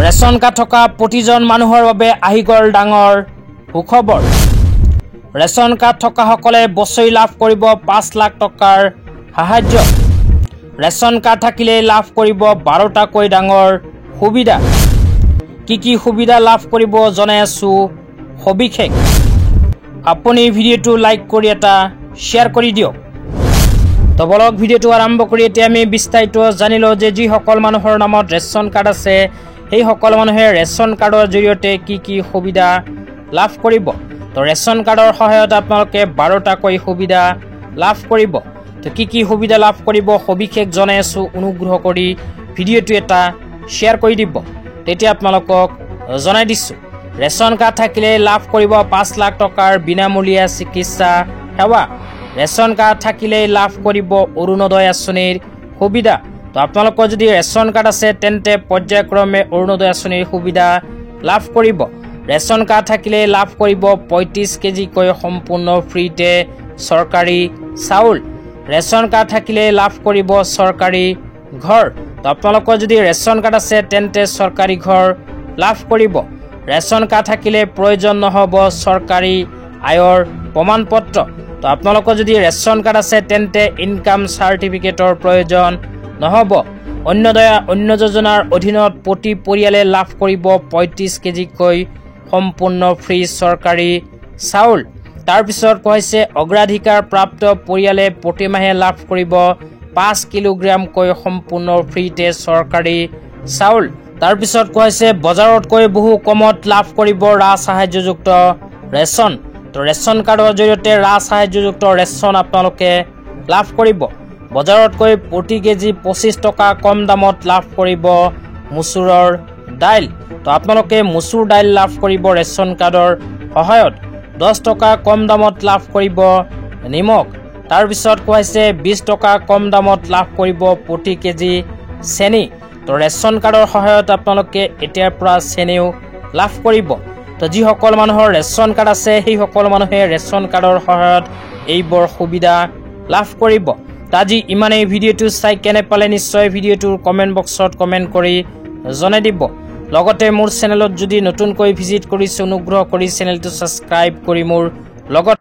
Ration card থকা প্ৰতিজন মানুহৰ বাবে আহি গ'ল ডাঙৰ সুখবৰ। ৰেচন কাৰ্ড থকা সকলে বছৰি লাভ কৰিব 5 লাখ টকাৰ সাহায্য। ৰেচন কাৰ্ড থাকিলে লাভ কৰিব 12টাকৈ ডাঙৰ সুবিধা। কি সুবিধা লাভ কৰিব জনাই আছো সবিশেষ। আপুনি ভিডিঅ'টো লাইক কৰি এটা শ্বেয়াৰ কৰি দিয়ক। তো বলক ভিডিঅ'টো আৰম্ভ কৰি এতিয়া আমি বিস্তাৰিত জানি লওঁ যে যিসকল মানুহৰ নামত ৰেচন কাৰ্ড আছে সেই সকল মানুহে ৰেচন কাৰ্ডৰ জৰিয়তে কি সুবিধা লাভ কৰিব। তো ৰেচন কাৰ্ডৰ সহায়ত আপোনালোকে 12টাকৈ সুবিধা লাভ কৰিব। তো কি সুবিধা লাভ কৰিব সবিশেষ জনাই আছো, অনুগ্ৰহ কৰি ভিডিঅ'টো এটা শ্বেয়াৰ কৰি দিব। তেতিয়া আপোনালোকক জনাই দিছোঁ। ৰেচন কাৰ্ড থাকিলে লাভ কৰিব 5 লাখ টকাৰ বিনামূলীয়া চিকিৎসা সেৱা। ৰেচন কাৰ্ড থাকিলে লাভ কৰিব অৰুণোদয় আঁচনিৰ সুবিধা। তো আপোনালোকৰ যদি ৰেচন কাৰ্ড আছে তেন্তে পৰ্যায়ক্ৰমে অৰুণোদয় আঁচনিৰ সুবিধা লাভ কৰিব। ৰেচন কাৰ্ড থাকিলে লাভ কৰিব 35 কেজিকৈ সম্পূৰ্ণ ফ্ৰীতে চৰকাৰী চাউল। ৰেচন কাৰ্ড থাকিলে লাভ কৰিব চৰকাৰী ঘৰ। তো আপোনালোকৰ যদি ৰেচন কাৰ্ড আছে তেন্তে চৰকাৰী ঘৰ লাভ কৰিব। ৰেচন কাৰ্ড থাকিলে প্ৰয়োজন নহ'ব চৰকাৰী আয়ৰ প্ৰমাণপত্ৰ। তো আপোনালোকৰ যদি ৰেচন কাৰ্ড আছে তেন্তে ইনকাম চাৰ্টিফিকেটৰ প্ৰয়োজন নহ'ব। অন্য যোজনাৰ অধীনত প্ৰতি পৰিয়ালে লাভ কৰিব 35 কেজিকৈ সম্পূৰ্ণ ফ্ৰী চৰকাৰী চাউল। তাৰপিছত কৈছে অগ্ৰাধিকাৰ প্ৰাপ্ত পৰিয়ালে প্ৰতিমাহে লাভ কৰিব 5 কিলোগ্ৰামকৈ সম্পূৰ্ণ ফ্ৰীতে চৰকাৰী চাউল। তাৰপিছত কৈছে বজাৰতকৈ বহু কমত লাভ কৰিব ৰাজ সাহায্যযুক্ত ৰেচন। তো ৰেচন কাৰ্ডৰ জৰিয়তে ৰাজ সাহায্যযুক্ত ৰেচন আপোনালোকে লাভ কৰিব। বজাৰতকৈ প্ৰতি কেজি 25 টকা কম দামত লাভ কৰিব মচুৰৰ দাইল। তো আপোনালোকে মচুৰ দাইল লাভ কৰিব ৰেচন কাৰ্ডৰ সহায়ত। 10 টকা কম দামত লাভ কৰিব নিমখ। তাৰপিছত কৈছে 20 টকা কম দামত লাভ কৰিব প্ৰতি কেজি চেনি। তো ৰেচন কাৰ্ডৰ সহায়ত আপোনালোকে এতিয়াৰ পৰা চেনিও লাভ কৰিব। তো যিসকল মানুহৰ ৰেচন কাৰ্ড আছে সেই সকল মানুহে ৰেচন কাৰ্ডৰ সহায়ত এইবোৰ সুবিধা লাভ কৰিব। আজি ইমানেই। ভিডিঅ'টো চাই কেনে পালে নিশ্চয় ভিডিঅ'টোৰ কমেণ্ট বক্সত কমেণ্ট কৰি জনাই দিব। লগতে মোৰ চেনেলত যদি নতুনকৈ ভিজিট কৰিছে অনুগ্ৰহ কৰি চেনেলটো ছাবস্ক্ৰাইব কৰি মোৰ লগত